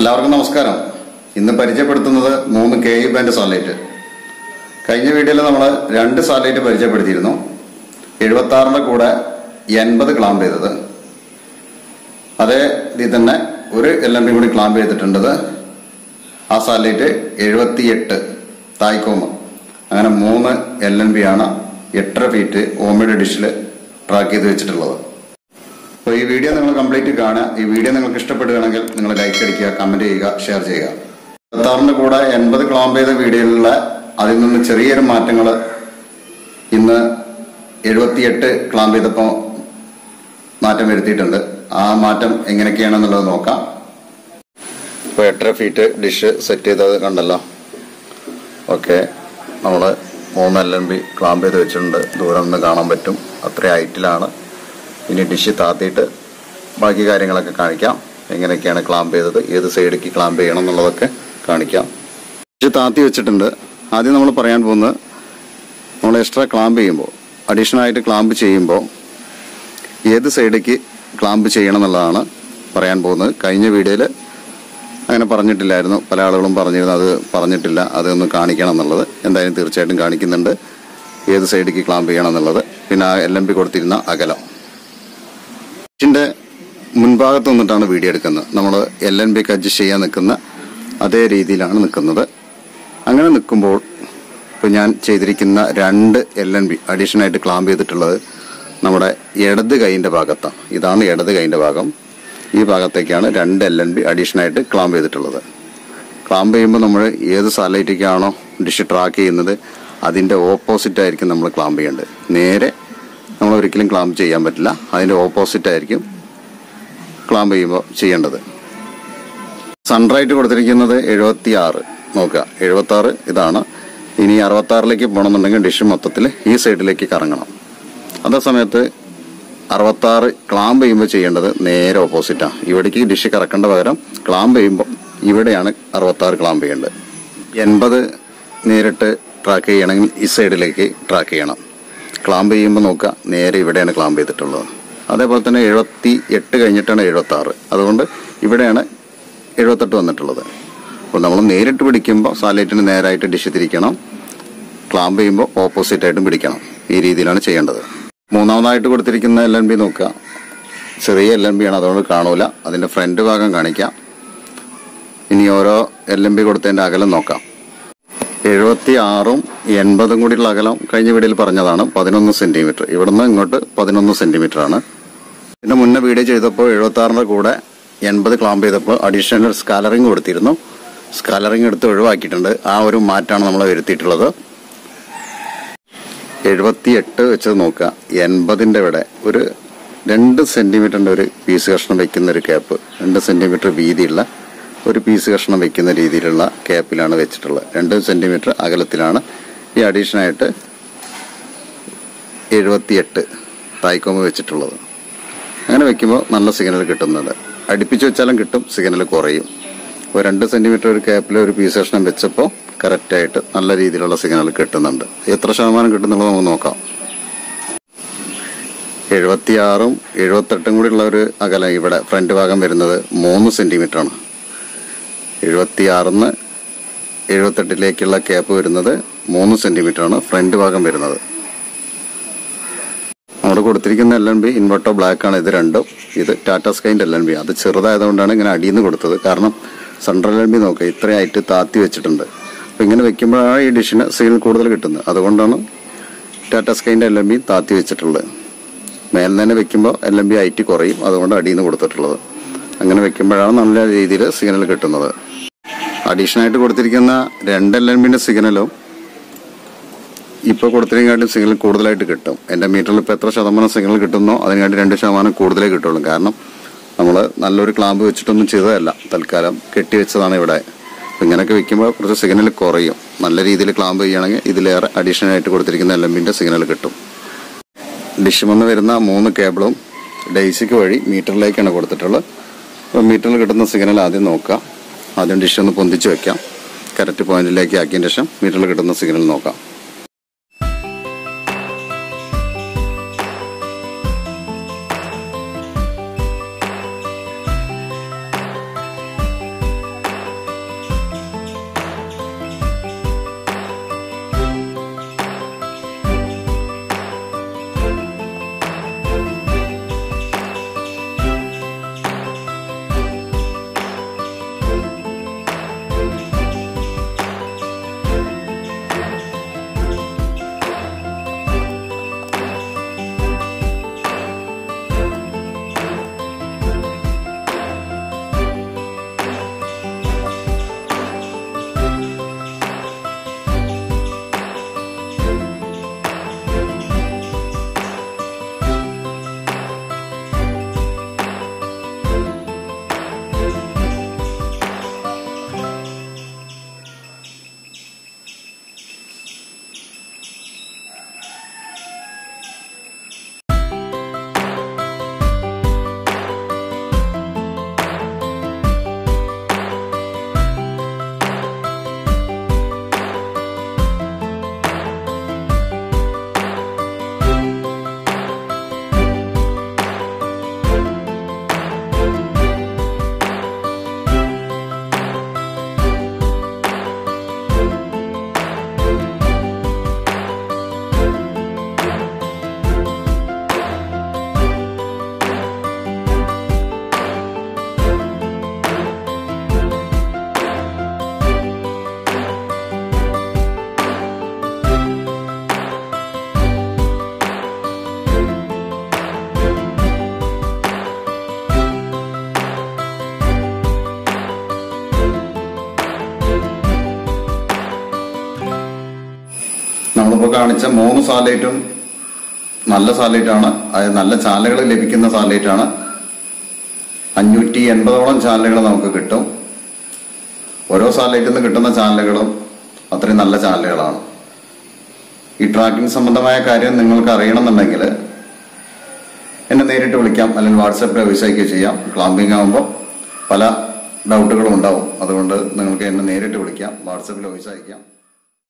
എല്ലാവർക്കും നമസ്കാരം. ഇന്ന് പരിചയപ്പെടുത്തുന്നത് 3 KE ബാൻഡ് സാറ്റലൈറ്റ്. കഴിഞ്ഞ വീഡിയോയിൽ നമ്മൾ 2 സാറ്റലൈറ്റ് പരിചയപ്പെടുത്തിയിരുന്നു. 76ന്റെ കൂടെ 80 ക്ലാമ്പ് ചെയ്തത്. അതേ ഇതിൽ തന്നെ ഒരു LMB കൂടി ക്ലാമ്പ് ചെയ്തിട്ടുണ്ട്. ആ സാറ്റലൈറ്റ് 78 Thaicom. അങ്ങനെ 3 LMB ആണ് 8.5 ഫീറ്റ് ഓമിഡ് ഡിഷിൽ ട്രാക്ക് ചെയ്ത് വെച്ചിട്ടുള്ളത്. അപ്പോൾ ഈ വീഡിയോ നിങ്ങൾ കംപ്ലീറ്റ് കാണുക. ഈ വീഡിയോ നിങ്ങൾക്ക് ഇഷ്ടപ്പെടുകയാണെങ്കിൽ നിങ്ങൾ ലൈക്ക് അടിക്കുക, കമന്റ് ചെയ്യുക, ഷെയർ ചെയ്യുക. 76ന്റെ കൂടെ 80 ക്ലാമ്പ് ചെയ്ത വീഡിയോയിലുള്ള അതിൽ നിന്ന് ചെറിയൊരു മാറ്റങ്ങൾ ഇന്ന് 78 ക്ലാമ്പ് ചെയ്തപ്പോൾ മാറ്റം വരുത്തിയിട്ടുണ്ട്. ആ മാറ്റം എങ്ങനെയൊക്കെയാണെന്നുള്ളത് നോക്കാം. ഇപ്പോൾ 8.5 ഫീറ്റ് ഡിഷ് സെറ്റ് ചെയ്തത് കണ്ടല്ലോ. ഓക്കെ, നമ്മൾ 3 LMB ക്ലാമ്പ് ചെയ്ത് വെച്ചിട്ടുണ്ട്. ദൂരം നിന്ന് കാണാൻ പറ്റും, അത്ര ഹൈറ്റിലാണ്. ഇനി ഡിഷ് താത്തിയിട്ട് ബാക്കി കാര്യങ്ങളൊക്കെ കാണിക്കാം. എങ്ങനെയൊക്കെയാണ് ക്ലാമ്പ് ചെയ്തത്, ഏത് സൈഡിലേക്ക് ക്ലാമ്പ് ചെയ്യണം എന്നുള്ളതൊക്കെ കാണിക്കാം. ഡിഷ് താത്തി വെച്ചിട്ടുണ്ട്. ആദ്യം നമ്മൾ പറയാൻ പോകുന്നത്, നമ്മൾ എക്സ്ട്രാ ക്ലാമ്പ് ചെയ്യുമ്പോൾ, അഡീഷണൽ ആയിട്ട് ക്ലാമ്പ് ചെയ്യുമ്പോൾ ഏത് സൈഡിലേക്ക് ക്ലാമ്പ് ചെയ്യണം എന്നുള്ളതാണ് പറയാൻ പോകുന്നത്. കഴിഞ്ഞ വീഡിയോയിൽ അങ്ങനെ പറഞ്ഞിട്ടില്ലായിരുന്നു. പല ആളുകളും പറഞ്ഞിരുന്നു അത് പറഞ്ഞിട്ടില്ല, അതൊന്ന് കാണിക്കണം എന്നുള്ളത്. എന്തായാലും തീർച്ചയായിട്ടും കാണിക്കുന്നുണ്ട്, ഏത് സൈഡിലേക്ക് ക്ലാമ്പ് ചെയ്യണം എന്നുള്ളത്. പിന്നെ ആ LMB കൊടുത്തിരുന്ന അകലം. ഡിഷിൻ്റെ മുൻഭാഗത്ത് നിന്നിട്ടാണ് വീഡിയോ എടുക്കുന്നത്. നമ്മൾ LMBക്ക് അഡ്ജസ്റ്റ് ചെയ്യാൻ നിൽക്കുന്ന അതേ രീതിയിലാണ് നിൽക്കുന്നത്. അങ്ങനെ നിൽക്കുമ്പോൾ ഇപ്പോൾ ഞാൻ ചെയ്തിരിക്കുന്ന 2 LMB അഡീഷണലായിട്ട് ക്ലാമ്പ് ചെയ്തിട്ടുള്ളത് നമ്മുടെ ഇടത് കൈയിൻ്റെ ഭാഗത്താണ്. ഇതാണ് ഇടത് കൈയിൻ്റെ ഭാഗം. ഈ ഭാഗത്തേക്കാണ് 2 LMB അഡീഷണലായിട്ട് ക്ലാമ്പ് ചെയ്തിട്ടുള്ളത്. ക്ലാമ്പ് ചെയ്യുമ്പോൾ നമ്മൾ ഏത് സാറ്റലൈറ്റിലേക്കാണോ ഡിഷ് ട്രാക്ക് ചെയ്യുന്നത് അതിൻ്റെ ഓപ്പോസിറ്റ് ആയിരിക്കും നമ്മൾ ക്ലാമ്പ് ചെയ്യേണ്ടത്. നേരെ നമ്മൾ ഒരിക്കലും ക്ലാമ്പ് ചെയ്യാൻ പറ്റില്ല, അതിൻ്റെ ഓപ്പോസിറ്റ് ആയിരിക്കും ക്ലാമ്പ് ചെയ്യുമ്പോൾ ചെയ്യേണ്ടത്. സൺറൈറ്റ് കൊടുത്തിരിക്കുന്നത് 76. നോക്കുക, 76 ഇതാണ്. ഇനി 66ലേക്ക് പോകണമെന്നുണ്ടെങ്കിൽ ഡിഷ് മൊത്തത്തിൽ ഈ സൈഡിലേക്ക് കറങ്ങണം. അതേ സമയത്ത് 66 ക്ലാമ്പ് ചെയ്യുമ്പോൾ ചെയ്യേണ്ടത് നേരെ ഓപ്പോസിറ്റാണ്. ഇവിടേക്ക് ഡിഷ് കറക്കേണ്ട പകരം ക്ലാമ്പ് ചെയ്യുമ്പോൾ ഇവിടെയാണ് 66 ക്ലാമ്പ് ചെയ്യേണ്ടത്. 80 നേരിട്ട് ട്രാക്ക് ചെയ്യണമെങ്കിൽ ഈ സൈഡിലേക്ക് ട്രാക്ക് ചെയ്യണം. ക്ലാമ്പ് ചെയ്യുമ്പോൾ നോക്കുക, നേരെ ഇവിടെയാണ് ക്ലാമ്പ് ചെയ്തിട്ടുള്ളത്. അതേപോലെ തന്നെ 78 കഴിഞ്ഞിട്ടാണ് 76. അതുകൊണ്ട് ഇവിടെയാണ് 78 വന്നിട്ടുള്ളത്. അപ്പോൾ നമ്മൾ നേരിട്ട് പിടിക്കുമ്പോൾ സാറ്റലൈറ്റിന് നേരായിട്ട് ഡിഷ് തിരിക്കണം. ക്ലാമ്പ് ചെയ്യുമ്പോൾ ഓപ്പോസിറ്റായിട്ടും പിടിക്കണം. ഈ രീതിയിലാണ് ചെയ്യേണ്ടത്. മൂന്നാമതായിട്ട് കൊടുത്തിരിക്കുന്ന LMB നോക്കുക, ചെറിയ LMB ആണ്, അതുകൊണ്ട് കാണൂല. അതിൻ്റെ ഫ്രണ്ട് ഭാഗം കാണിക്കാം. ഇനി ഓരോ LMB കൊടുത്തതിൻ്റെ അകലം നോക്കാം. 76ഉം 80ഉം കൂടിയുള്ള അകലം കഴിഞ്ഞ വീഡിയോയിൽ പറഞ്ഞതാണ് 11 സെന്റിമീറ്റർ. ഇവിടുന്ന് ഇങ്ങോട്ട് 11 സെന്റിമീറ്റർ ആണ്. പിന്നെ മുന്നേ വീഡിയോ ചെയ്തപ്പോൾ 76ന്റെ കൂടെ 80 ക്ലാമ്പ് ചെയ്തപ്പോൾ അഡീഷണൽ സ്കാലറിങ് കൊടുത്തിരുന്നു. സ്കാലറിങ് എടുത്ത് ഒഴിവാക്കിയിട്ടുണ്ട്. ആ ഒരു മാറ്റമാണ് നമ്മൾ വരുത്തിയിട്ടുള്ളത്. 78 വെച്ചത് നോക്കുക, 80ന്റെ ഇവിടെ ഒരു 2 സെന്റിമീറ്ററിന്റെ ഒരു പീസ് കഷ്ണം വെക്കുന്ന ഒരു ക്യാപ്പ്, 2 സെന്റിമീറ്റർ വീതിയുള്ള ഒരു പീസ് കഷ്ണം വെക്കുന്ന രീതിയിലുള്ള ക്യാപ്പിലാണ് വെച്ചിട്ടുള്ളത്. 2 സെന്റിമീറ്റർ അകലത്തിലാണ് ഈ അഡീഷനായിട്ട് 78 Thaicom വെച്ചിട്ടുള്ളത്. അങ്ങനെ വെക്കുമ്പോൾ നല്ല സിഗ്നൽ കിട്ടുന്നുണ്ട്. അടുപ്പിച്ച് വെച്ചാലും കിട്ടും, സിഗ്നൽ കുറയും. ഇപ്പോൾ 2 സെന്റിമീറ്റർ ഒരു ക്യാപ്പിൽ ഒരു പീസ് കഷ്ണം വെച്ചപ്പോൾ കറക്റ്റായിട്ട് നല്ല രീതിയിലുള്ള സിഗ്നൽ കിട്ടുന്നുണ്ട്. എത്ര ശതമാനം കിട്ടുന്നുള്ളത് നമുക്ക് നോക്കാം. 76ഉം 78ഉം കൂടിയുള്ള ഒരു അകലം ഇവിടെ ഫ്രണ്ട് ഭാഗം വരുന്നത് 3 സെന്റിമീറ്റർ ആണ്. 76ന്ന് 78ലേക്കുള്ള ക്യാപ്പ് വരുന്നത് 3 സെന്റിമീറ്റർ ആണ് ഫ്രണ്ട് ഭാഗം വരുന്നത്. അവിടെ കൊടുത്തിരിക്കുന്ന LMB ഇൻവെർട്ടോ ബ്ലാക്ക് ആണ്. ഇത് രണ്ടും, ഇത് ടാറ്റാ സ്കൈൻ്റെ LMB. അത് ചെറുതായതുകൊണ്ടാണ് ഇങ്ങനെ അടിയിൽ നിന്ന് കൊടുത്തത്. കാരണം സെൻട്രൽ LMB നോക്കുക, ഇത്രയായിട്ട് താത്തി വെച്ചിട്ടുണ്ട്. അപ്പോൾ ഇങ്ങനെ വെക്കുമ്പോഴാണ് ഈ ഡിഷിന് സിഗ്നൽ കൂടുതൽ കിട്ടുന്നത്. അതുകൊണ്ടാണ് ടാറ്റാ സ്കൈൻ്റെ LMB താത്തി വെച്ചിട്ടുള്ളത്. മേലെ തന്നെ വെക്കുമ്പോൾ LMB ഹൈറ്റ് കുറയും, അതുകൊണ്ട് അടിയിൽ നിന്ന് കൊടുത്തിട്ടുള്ളത്. അങ്ങനെ വെക്കുമ്പോഴാണ് നല്ല രീതിയിൽ സിഗ്നൽ കിട്ടുന്നത്. അഡീഷണലായിട്ട് കൊടുത്തിരിക്കുന്ന 2 LMBന്റെ സിഗ്നലും ഇപ്പോൾ കൊടുത്തിരിക്കാട്ടും സിഗ്നൽ കൂടുതലായിട്ട് കിട്ടും. എൻ്റെ മീറ്ററിൽ ഇപ്പോൾ എത്ര ശതമാനം സിഗ്നൽ കിട്ടുന്നോ അതിനായിട്ട് 2% കൂടുതലേ കിട്ടുള്ളൂ. കാരണം നമ്മൾ നല്ലൊരു ക്ലാമ്പ് വെച്ചിട്ടൊന്നും ചെയ്തതല്ല, തൽക്കാലം കെട്ടിവെച്ചതാണ് ഇവിടെ. അപ്പോൾ ഇങ്ങനെയൊക്കെ വെക്കുമ്പോൾ കുറച്ച് സിഗ്നൽ കുറയും. നല്ല രീതിയിൽ ക്ലാമ്പ് ചെയ്യുകയാണെങ്കിൽ ഇതിലേറെ അഡീഷണലായിട്ട് കൊടുത്തിരിക്കുന്ന LMBന്റെ സിഗ്നൽ കിട്ടും. ഡിഷിൽ വരുന്ന 3 കേബിളും ഡൈസിക്ക് വഴി മീറ്ററിലേക്കാണ് കൊടുത്തിട്ടുള്ളത്. അപ്പോൾ മീറ്ററിൽ കിട്ടുന്ന സിഗ്നൽ ആദ്യം നോക്കാം. ആദ്യം ഡിഷ് ഒന്ന് പൊന്തിച്ച് വെക്കാം. കറക്റ്റ് പോയിന്റിലേക്ക് ആക്കിയതിന് ശേഷം മീറ്ററിൽ കിട്ടുന്ന സിഗ്നൽ നോക്കാം. കാണിച്ച 3 സാറ്റലൈറ്റും നല്ല സാറ്റലൈറ്റാണ്. അതായത് നല്ല ചാനലുകൾ ലഭിക്കുന്ന സാറ്റലൈറ്റാണ്. 580ഓളം ചാനലുകൾ നമുക്ക് കിട്ടും. ഓരോ സാറ്റലൈറ്റിൽ നിന്ന് കിട്ടുന്ന ചാനലുകളും അത്രയും നല്ല ചാനലുകളാണ്. ഈ ട്രാക്കിംഗ് സംബന്ധമായ കാര്യം നിങ്ങൾക്ക് അറിയണമെന്നുണ്ടെങ്കിൽ എന്നെ നേരിട്ട് വിളിക്കാം, അല്ലെങ്കിൽ വാട്സാപ്പിൽ വിളിച്ചയക്കുകയോ ചെയ്യാം. ക്ലാമ്പിംഗ് ആകുമ്പോൾ പല ഡൗട്ടുകളും ഉണ്ടാവും. അതുകൊണ്ട് നിങ്ങൾക്ക് എന്നെ നേരിട്ട് വിളിക്കാം, വാട്സാപ്പിൽ വിളിച്ചയക്കാം.